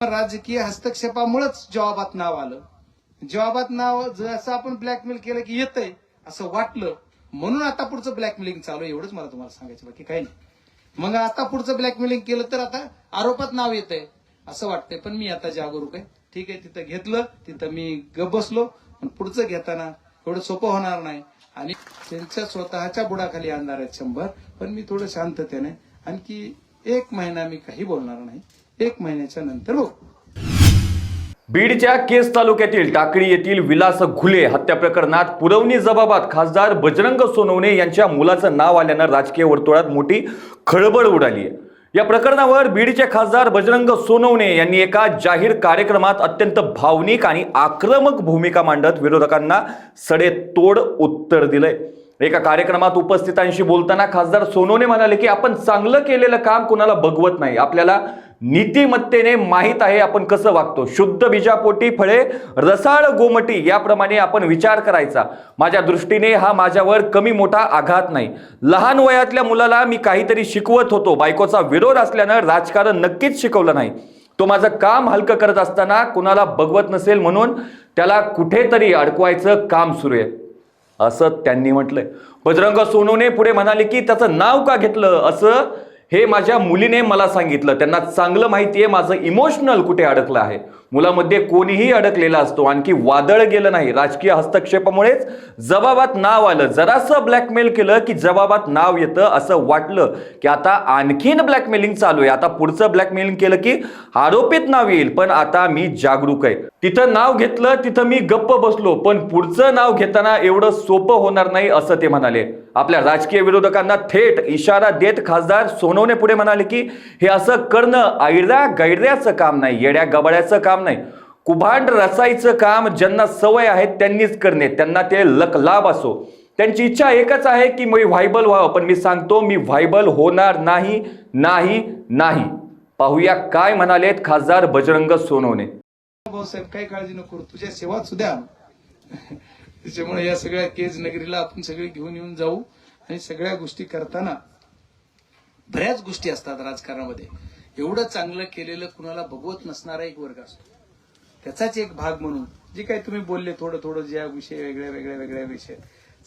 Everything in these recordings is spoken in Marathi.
राजकीय हस्तक्षेपामुळेच जवाबात नाव आलं. जवाबात नाव जसं आपण ब्लॅकमेल केलं की येतंय असं वाटलं, म्हणून आता पुढचं ब्लॅकमेलिंग चालू आहे. एवढंच मला तुम्हाला सांगायचं, बाकी काही नाही. मग आता पुढचं ब्लॅकमेलिंग केलं तर आता आरोपात नाव येतंय असं वाटतंय, पण मी आता जागरूक आहे. ठीक आहे, तिथं घेतलं, तिथं मी गप बसलो, पण पुढचं घेताना थोडं सोपं होणार नाही आणि त्यांच्या स्वतःच्या बुडाखाली आणणार आहेत 100. पण मी थोडं शांततेने आणखी 1 महिना मी काही बोलणार नाही. 1 महिन्याच्या नंतर बघू. बीडच्या केज तालुक्यातील टाकळी येथील विलास घुले हत्या प्रकरणात पुरवणी जबाबात खासदार बजरंग सोनवणे यांच्या मुलाचं नाव आल्यानं राजकीय वर्तुळात मोठी खळबळ उडाली आहे. या प्रकरणावर बीडचे खासदार बजरंग सोनवणे यांनी एका जाहीर कार्यक्रमात अत्यंत भावनिक आणि आक्रमक भूमिका मांडत विरोधकांना सडेतोड उत्तर दिलंय. एका कार्यक्रमात उपस्थितांशी बोलताना खासदार सोनवणे म्हणाले की आपण चांगलं केलेलं काम कुणाला बघवत नाही, आपल्याला नीतिमत्तेने माहित आहे आपण कसं वागतो. शुद्ध बीजापोटी फळे रसाळ गोमटी याप्रमाणे आपण विचार करायचा. माझ्या दृष्टीने हा माझ्यावर कमी मोठा आघात नाही. लहान वयातल्या मुलाला मी काहीतरी शिकवत होतो. बायकोचा विरोध असल्यानं राजकारण नक्कीच शिकवलं नाही. तो माझं काम हलकं करत असताना कुणाला बघवत नसेल म्हणून त्याला कुठेतरी अडकवायचं काम सुरू आहे असं त्यांनी म्हटलंय. बजरंग सोनवणे पुढे म्हणाले की त्याचं नाव का घेतलं असं हे माझ्या मुलीने मला सांगितलं. त्यांना चांगलं माहिती आहे माझं इमोशनल कुठे अडकलं आहे. मुलामध्ये कोणीही अडकलेला असतो, आणखी वादळ गेलं नाही. राजकीय हस्तक्षेपामुळेच जबाबात नाव आलं. जरासं ब्लॅकमेल केलं की जबाबात नाव येतं असं वाटलं की आता आणखीन ब्लॅकमेलिंग चालू आहे. आता पुढचं ब्लॅकमेलिंग केलं की आरोपित नाव येईल. पण आता मी जागरूक आहे. तिथं नाव घेतलं तिथं मी गप्प बसलो, पण पुढचं नाव घेताना एवढं सोपं होणार नाही असं ते म्हणाले. आपल्या राजकीय विरोधकांना थेट इशारा देत खासदार सोनवणे पुढे म्हणाले की हे असं करणं आयड्या गैड्याचं काम नाही, येड्या गबाड्याचं काम नाही. कुभांड रचायचं काम ज्यांना सवय आहे त्यांनीच करणे. त्यांना ते लकलाभ असो. त्यांची इच्छा एकच आहे की मी व्हायबल व्हावं, पण मी सांगतो मी व्हायबल होणार नाही नाही नाही. पाहूया काय म्हणालेत खासदार बजरंग सोनवणे. भाऊसाहेब काही काळजी नको करू, तुझ्या सेवात सुद्धा त्याच्यामुळे या सगळ्या केज नगरीला आपण सगळे घेऊन येऊन जाऊ. आणि सगळ्या गोष्टी करताना बऱ्याच गोष्टी असतात राजकारणामध्ये. एवढं चांगलं केलेलं कुणाला बघवत नसणारा एक वर्ग असतो. त्याचाच एक भाग म्हणून जे काही तुम्ही बोलले थोडं थोडं ज्या विषय वेगळ्या विषय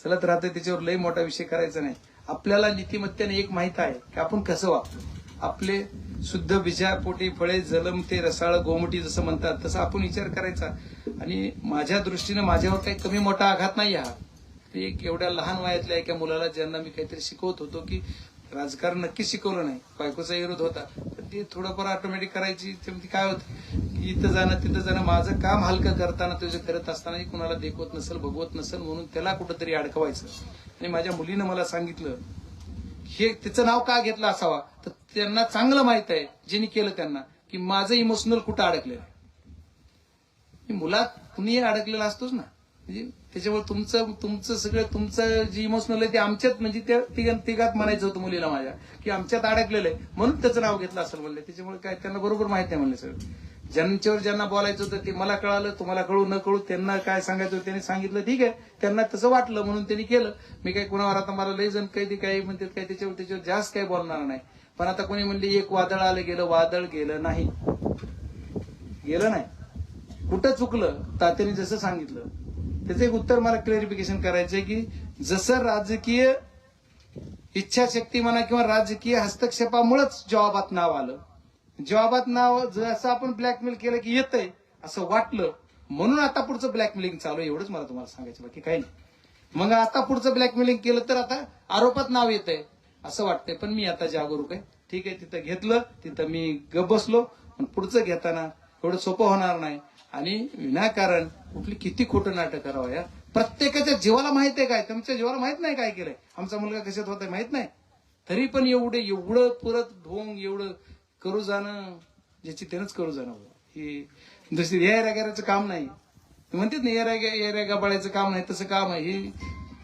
चलत राहते, त्याच्यावर लई मोठा विषय करायचा नाही. आपल्याला नीतिमत्तेने एक माहित आहे की आपण कसं वागतो. आपले शुद्ध बीजापोटी फळे जलमते रसाळ गोमटी जसं म्हणतात तसं आपण विचार करायचा. आणि माझ्या दृष्टीने माझ्यावर काही कमी मोठा आघात नाही. हा एक एवढ्या लहान वयातल्या एका मुलाला ज्यांना मी काहीतरी शिकवत होतो की राजकारण नक्कीच शिकवलं नाही, बायकोचा विरोध होता, पण ती थोडंफार ऑटोमॅटिक करायची. काय होतं की इथं जाणं तिथं जाणं, माझं काम हलकं करताना तुझं करत असताना कुणाला देखवत नसेल बघवत नसेल म्हणून त्याला कुठंतरी अडकवायचं. आणि माझ्या मुलीनं मला सांगितलं हे तिचं नाव का घेतलं असावा, तर त्यांना चांगलं माहित आहे ज्यांनी केलं त्यांना की माझं इमोशनल कुठं अडकलेलं आहे. मुलात कुणीही अडकलेला असतोच ना. म्हणजे त्याच्यामुळे तुमचं सगळं तुमचं जे इमोशनल आहे ते आमच्यात, म्हणजे त्या तिघात म्हणायचं होतं मुलीला माझ्या की आमच्यात अडकलेलं आहे म्हणून त्याचं नाव घेतलं असं म्हणलं. त्याच्यामुळे काय त्यांना बरोबर माहित नाही म्हणलं. सगळं ज्यांना बोलायचं होतं ते मला कळालं, तुम्हाला कळू न कळू त्यांना काय सांगायचं होतं त्यांनी सांगितलं. ठीक आहे, त्यांना तसं वाटलं म्हणून त्यांनी केलं. मी काही कुणावर आता मला लई जण काही म्हणतात काय त्याच्यावर जास्त काही बोलणार नाही. पण आता कोणी म्हणले एक वादळ आलं गेलं, वादळ गेलं नाही. कुठं चुकलं तात्याने जसं सांगितलं त्याचं एक उत्तर मला क्लॅरिफिकेशन करायचंय की जसं राजकीय इच्छाशक्ती म्हणा किंवा राजकीय हस्तक्षेपामुळेच जवाबात नाव आलं. जवाबात नाव जसं आपण ब्लॅकमेल केलं की येतंय असं वाटलं, म्हणून आता पुढचं ब्लॅकमेलिंग चालू आहे. एवढंच मला तुम्हाला सांगायचं, बाकी काही नाही. मग आता पुढचं ब्लॅकमेलिंग केलं तर आता आरोपात नाव येतंय असं वाटतंय, पण मी आता जागरूक आहे. ठीक आहे, तिथं घेतलं, तिथं मी गप बसलो, पण पुढचं घेताना एवढं सोपं होणार नाही. आणि विनाकारण कुठली किती खोटं नाटक करावं यार. प्रत्येकाच्या जीवाला माहित आहे काय, तुमच्या जीवाला माहित नाही काय केलंय, आमचा मुलगा कशात होता माहित नाही, तरी पण एवढं परत ढोंग एवढं करू जाणं ज्याची त्यानंच करू जाणं. ही दुसरी येऱ्याचं काम नाही. म्हणतात ना येऱ्या गाबाळ्याचं काम नाही, तसं काम आहे. हे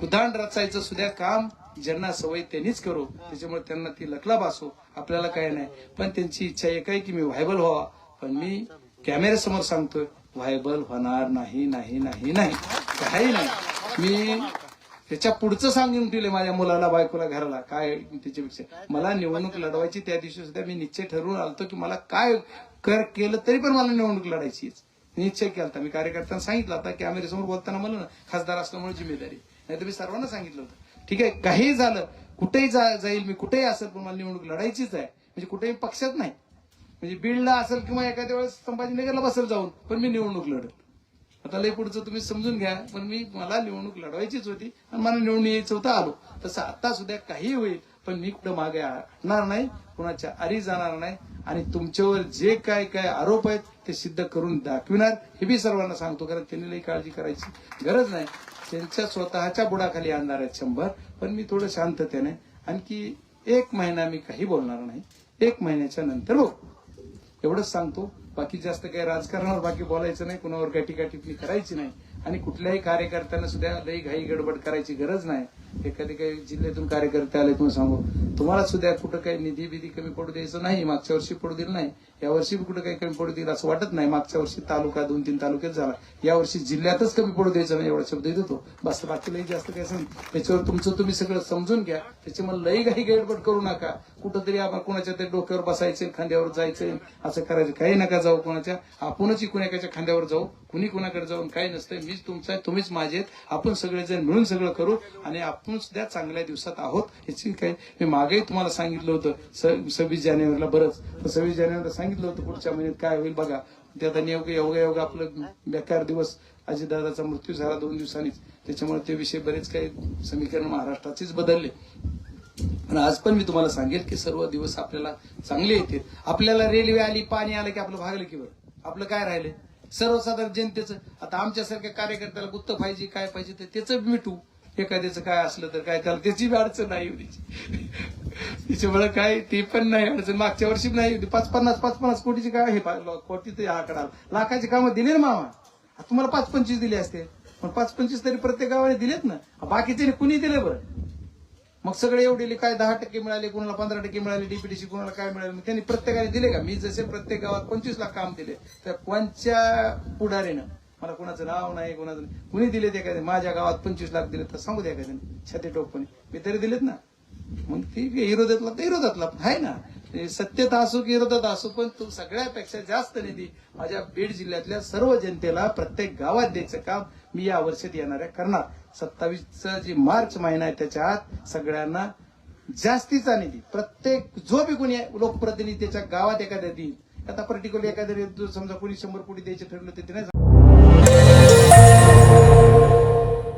उदाहरण रचायचं सुद्धा काम ज्यांना सवय त्यांनीच करू. त्याच्यामुळे त्यांना ती लकलाभ असो, आपल्याला काय नाही. पण त्यांची इच्छा एक आहे की मी व्हायबल व्हावा, पण मी कॅमेऱ्यासमोर सांगतोय व्हायबल होणार नाही नाही नाही नाही, काही नाही. मी त्याच्या पुढचं सांगून ठेवले माझ्या मुलाला, बायकोला, घराला. काय त्याच्यापेक्षा मला निवडणूक लढवायची त्या दिवशी सुद्धा मी निश्चय ठरवून आलतो की मला काय केलं तरी पण मला निवडणूक लढायचीच निश्चय केला होता. मी कार्यकर्त्यांना सांगितलं होता की कॅमेऱ्यासमोर बोलताना म्हणलं ना खासदार असल्यामुळे जिम्मेदारी, नाही तर मी सर्वांना सांगितलं होतं ठीक आहे काही झालं कुठेही जाईल मी कुठेही असेल पण मला निवडणूक लढायचीच आहे. म्हणजे कुठेही पक्षात नाही, म्हणजे बीडला असेल किंवा एखाद्या वेळेस संभाजीनगरला बसेल जाऊन पण मी निवडणूक लढत. आता लय पुढचं तुम्ही समजून घ्या, पण मला निवडणूक लढवायचीच होती आणि मला निवडून यायचं होतं आलो. तसं आता सुद्धा काही होईल पण मी कुठं मागे हटणार नाही, कुणाच्या आरी जाणार नाही आणि तुमच्यावर जे काय काय आरोप आहेत ते सिद्ध करून दाखविणार हे बी सर्वांना सांगतो. कारण त्यांनी लई काळजी करायची गरज नाही, त्यांच्या स्वतःच्या बुडाखाली आणणार आहेत 100. पण मी थोडं शांततेने आणखी 1 महिना मी काही बोलणार नाही, 1 महिन्याच्या नंतर बघू एवढंच सांगतो. बाकी जास्त काही राजकारणावर बाकी बोलायचं नाही, कुणावर गाठी टिप्पणी करायची नाही आणि कुठल्याही कार्यकर्त्यांना सुद्धा लई घाई गडबड करायची गरज नाही. एखादी काही जिल्ह्यातून कार्यकर्ते आले तुम्ही सांगू तुम्हाला सुद्धा कुठं काही निधी बिधी कमी पडू द्यायचं नाही. मागच्या वर्षी पडू दिलं नाही, यावर्षी कुठं काही कमी पडू दिलं असं वाटत नाही. मागच्या वर्षी तालुका 2-3 तालुक्यात झाला, यावर्षी जिल्ह्यातच कमी पडू द्यायचं नाही एवढा शब्द देतो बस. बाकी लई जास्त काय सांग त्याच्यावर तुमचं तुम्ही सगळं समजून घ्या. त्याच्यामुळे लई घाई गडबड करू नका. कुठंतरी आपण कोणाच्या तरी डोक्यावर बसायचं खांद्यावर जायचं असं करायचं काही नका जाऊ. कोणाच्या आपणच कुणाच्या खांद्यावर जाऊ, कुणी कुणाकडे जाऊन काही नसतं. मीच तुमचा आहे तुम्हीच माझे आहेत. आपण सगळेजण मिळून सगळं करू आणि आपण सुद्धा चांगल्या दिवसात आहोत याची काही मी मागेही तुम्हाला सांगितलं होतं 26 जानेवारीला बरंच. तर 26 जानेवारीला सांगितलं होतं पुढच्या महिन्यात काय होईल बघा. ते आता योगा आपलं बेकार दिवस अजितदादाचा मृत्यू झाला 2 दिवसांनीच, त्याच्यामुळे ते विषय बरेच काही समीकरण महाराष्ट्राचेच बदलले. पण आज पण मी तुम्हाला सांगेल की सर्व दिवस आपल्याला चांगले येतील. आपल्याला रेल्वे आली पाणी आलं की आपलं भागलं की बरं आपलं काय राहिलं सर्वसाधारण जनतेचं. आता आमच्यासारख्या कार्यकर्त्याला गुत्त पाहिजे काय पाहिजे तर त्याचं मिटू. एखाद्याचं काय असलं तर काय त्याला त्याची बी अडचण नाही होती त्याच्यामुळे काय ते पण नाही अडचण. मागच्या वर्षी नाही होती 550 कोटीची काय हे कोटी ते आकडा लाखाची कामं दिले ना मामा. तुम्हाला 5-25 दिले असते पण 5-25 तरी प्रत्येक गावाने दिलेत ना. बाकीचे कुणी दिले बरं. मग सगळे एवढे काय 10% मिळाले, कोणाला 15% मिळाले, डीपीटीसी कोणाला काय मिळाले, मग त्यांनी प्रत्येकाने दिले का. मी जसे प्रत्येक गावात 25 लाख काम दिले तर कोणच्या पुढारीनं मला कोणाचं नाव नाही कोणाचं कुणी दिलेत. एखाद्या माझ्या गावात 25 लाख दिले तर सांगू द्या एखाद्याने छाती टोकपणे मी तरी दिलेत ना. मग ती विरोधातला तर विरोधातला आहे ना, सत्तेत असो की विरोधात असो पण तू सगळ्यापेक्षा जास्त निधी माझ्या बीड जिल्ह्यातल्या सर्व जनतेला प्रत्येक गावात द्यायचं काम मी या वर्षात येणाऱ्या करणार. 27चा जी मार्च महिना आहे त्याच्यात सगळ्यांना जास्तीचा निधी प्रत्येक जो बी कोणी लोकप्रतिनिधी त्याच्या गावात एखाद्या देईल. आता पर्टिक्युलर एखाद्या समजा कोणी 100 कोटी द्यायचे ठरलं ते नाही